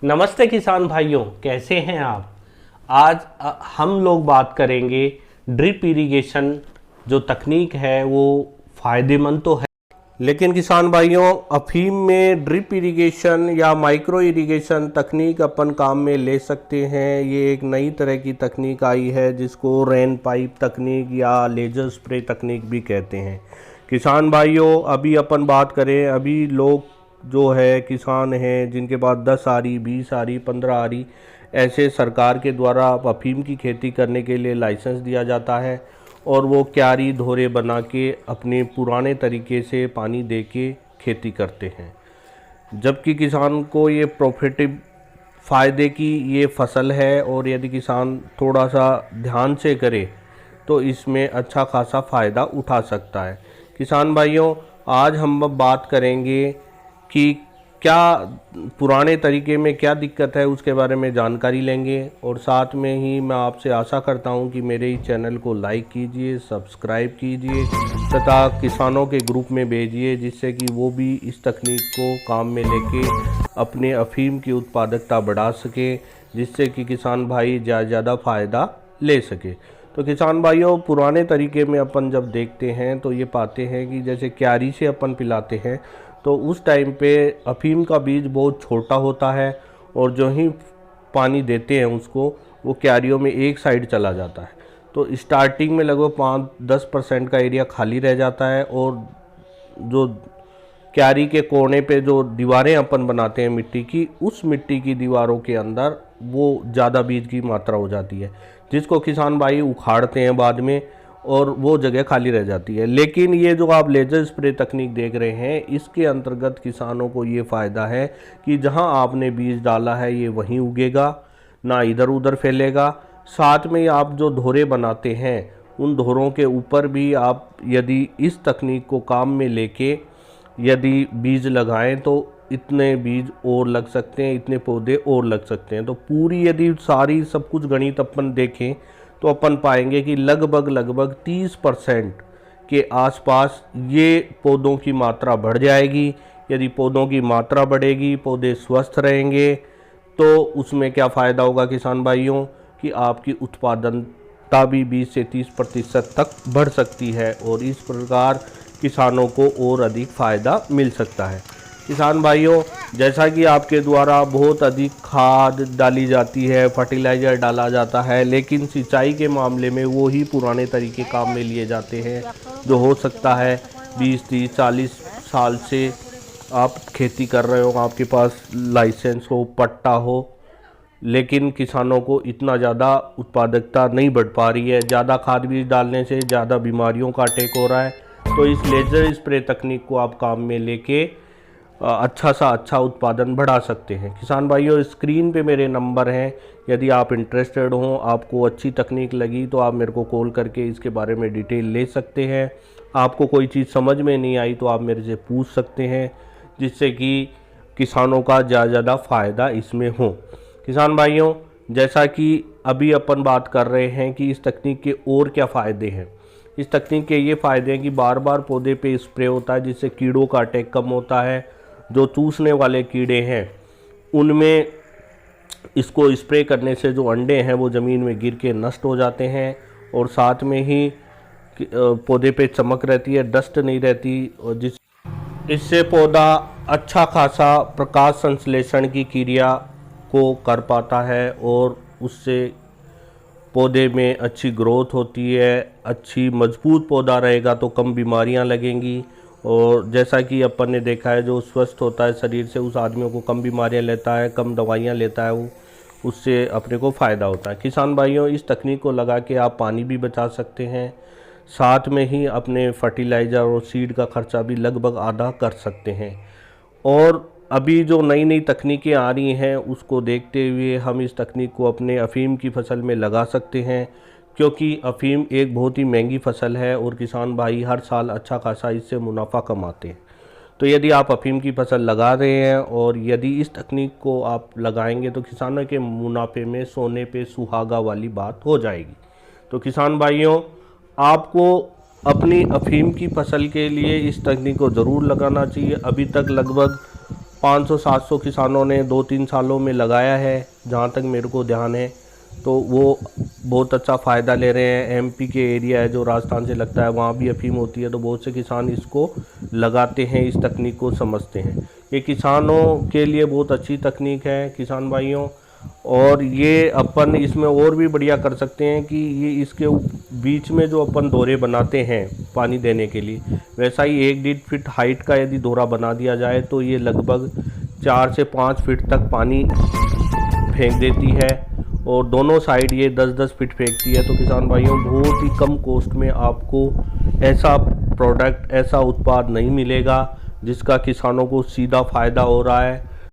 नमस्ते किसान भाइयों, कैसे हैं आप। आज हम लोग बात करेंगे ड्रिप इरिगेशन जो तकनीक है वो फ़ायदेमंद तो है, लेकिन किसान भाइयों अफीम में ड्रिप इरिगेशन या माइक्रो इरिगेशन तकनीक अपन काम में ले सकते हैं। ये एक नई तरह की तकनीक आई है जिसको रेन पाइप तकनीक या लेजर स्प्रे तकनीक भी कहते हैं। किसान भाइयों अभी अपन बात करें, अभी लोग जो है किसान हैं जिनके पास 10 आरी 20 आरी 15 आरी ऐसे सरकार के द्वारा अफीम की खेती करने के लिए लाइसेंस दिया जाता है और वो क्यारी धोरे बना के अपने पुराने तरीके से पानी दे के खेती करते हैं। जबकि किसान को ये प्रॉफिटिव फ़ायदे की ये फसल है और यदि किसान थोड़ा सा ध्यान से करे तो इसमें अच्छा खासा फ़ायदा उठा सकता है। किसान भाइयों आज हम बात करेंगे कि क्या पुराने तरीके में क्या दिक्कत है उसके बारे में जानकारी लेंगे और साथ में ही मैं आपसे आशा करता हूं कि मेरे इस चैनल को लाइक कीजिए, सब्सक्राइब कीजिए तथा किसानों के ग्रुप में भेजिए जिससे कि वो भी इस तकनीक को काम में लेके अपने अफीम की उत्पादकता बढ़ा सके, जिससे कि किसान भाई ज़्यादा फ़ायदा ले सके। तो किसान भाइयों पुराने तरीके में अपन जब देखते हैं तो ये पाते हैं कि जैसे क्यारी से अपन पिलाते हैं तो उस टाइम पे अफीम का बीज बहुत छोटा होता है और जो ही पानी देते हैं उसको वो क्यारियों में एक साइड चला जाता है। तो स्टार्टिंग में लगभग 5-10% का एरिया खाली रह जाता है और जो क्यारी के कोने पे जो दीवारें अपन बनाते हैं मिट्टी की, उस मिट्टी की दीवारों के अंदर वो ज़्यादा बीज की मात्रा हो जाती है जिसको किसान भाई उखाड़ते हैं बाद में और वो जगह खाली रह जाती है। लेकिन ये जो आप लेजर स्प्रे तकनीक देख रहे हैं इसके अंतर्गत किसानों को ये फ़ायदा है कि जहां आपने बीज डाला है ये वहीं उगेगा, ना इधर उधर फैलेगा। साथ में आप जो धोरे बनाते हैं उन धोरों के ऊपर भी आप यदि इस तकनीक को काम में लेके यदि बीज लगाएं तो इतने बीज और लग सकते हैं, इतने पौधे और लग सकते हैं। तो पूरी यदि सारी सब कुछ गणित अपन देखें तो अपन पाएंगे कि लगभग 30% के आसपास ये पौधों की मात्रा बढ़ जाएगी। यदि पौधों की मात्रा बढ़ेगी, पौधे स्वस्थ रहेंगे तो उसमें क्या फ़ायदा होगा किसान भाइयों कि आपकी उत्पादनता भी 20 से 30% तक बढ़ सकती है और इस प्रकार किसानों को और अधिक फ़ायदा मिल सकता है। किसान भाइयों जैसा कि आपके द्वारा बहुत अधिक खाद डाली जाती है, फर्टिलाइज़र डाला जाता है, लेकिन सिंचाई के मामले में वो ही पुराने तरीके काम में लिए जाते हैं जो हो सकता है 20-30-40 साल से आप खेती कर रहे हो, आपके पास लाइसेंस हो, पट्टा हो, लेकिन किसानों को इतना ज़्यादा उत्पादकता नहीं बढ़ पा रही है। ज़्यादा खाद बीज डालने से ज़्यादा बीमारियों का अटैक हो रहा है। तो इस लेज़र स्प्रे तकनीक को आप काम में लेके अच्छा सा अच्छा उत्पादन बढ़ा सकते हैं। किसान भाइयों स्क्रीन पे मेरे नंबर हैं, यदि आप इंटरेस्टेड हों, आपको अच्छी तकनीक लगी तो आप मेरे को कॉल करके इसके बारे में डिटेल ले सकते हैं। आपको कोई चीज़ समझ में नहीं आई तो आप मेरे से पूछ सकते हैं जिससे कि किसानों का ज़्यादा फ़ायदा इसमें हो। किसान भाइयों जैसा कि अभी अपन बात कर रहे हैं कि इस तकनीक के और क्या फ़ायदे हैं। इस तकनीक के ये फ़ायदे हैं कि बार बार पौधे पे स्प्रे होता है जिससे कीड़ों का अटैक कम होता है। जो चूसने वाले कीड़े हैं उनमें इसको स्प्रे करने से जो अंडे हैं वो ज़मीन में गिर के नष्ट हो जाते हैं और साथ में ही पौधे पे चमक रहती है, डस्ट नहीं रहती और इससे पौधा अच्छा खासा प्रकाश संश्लेषण की क्रिया को कर पाता है और उससे पौधे में अच्छी ग्रोथ होती है। अच्छी मजबूत पौधा रहेगा तो कम बीमारियां लगेंगी और जैसा कि अपन ने देखा है जो स्वस्थ होता है शरीर से उस आदमियों को कम बीमारियां लेता है, कम दवाइयां लेता है, वो उससे अपने को फ़ायदा होता है। किसान भाइयों इस तकनीक को लगा के आप पानी भी बचा सकते हैं, साथ में ही अपने फर्टिलाइज़र और सीड का खर्चा भी लगभग आधा कर सकते हैं। और अभी जो नई नई तकनीकें आ रही हैं उसको देखते हुए हम इस तकनीक को अपने अफ़ीम की फसल में लगा सकते हैं, क्योंकि अफ़ीम एक बहुत ही महंगी फसल है और किसान भाई हर साल अच्छा खासा इससे मुनाफा कमाते हैं। तो यदि आप अफ़ीम की फसल लगा रहे हैं और यदि इस तकनीक को आप लगाएंगे तो किसानों के मुनाफे में सोने पे सुहागा वाली बात हो जाएगी। तो किसान भाइयों आपको अपनी अफ़ीम की फसल के लिए इस तकनीक को ज़रूर लगाना चाहिए। अभी तक लगभग 500-700 किसानों ने 2-3 सालों में लगाया है, जहाँ तक मेरे को ध्यान है। तो वो बहुत अच्छा फ़ायदा ले रहे हैं। एमपी के एरिया है जो राजस्थान से लगता है, वहाँ भी अफीम होती है, तो बहुत से किसान इसको लगाते हैं, इस तकनीक को समझते हैं। ये किसानों के लिए बहुत अच्छी तकनीक है किसान भाइयों। और ये अपन इसमें और भी बढ़िया कर सकते हैं कि ये इसके बीच में जो अपन दोरे बनाते हैं पानी देने के लिए, वैसा ही 1-1.5 फीट हाइट का यदि दोरा बना दिया जाए तो ये लगभग 4 से 5 फीट तक पानी फेंक देती है, और दोनों साइड ये 10-10 फीट फेंकती है। तो किसान भाइयों, बहुत ही कम कॉस्ट में आपको ऐसा प्रोडक्ट, ऐसा उत्पाद नहीं मिलेगा जिसका किसानों को सीधा फ़ायदा हो रहा है।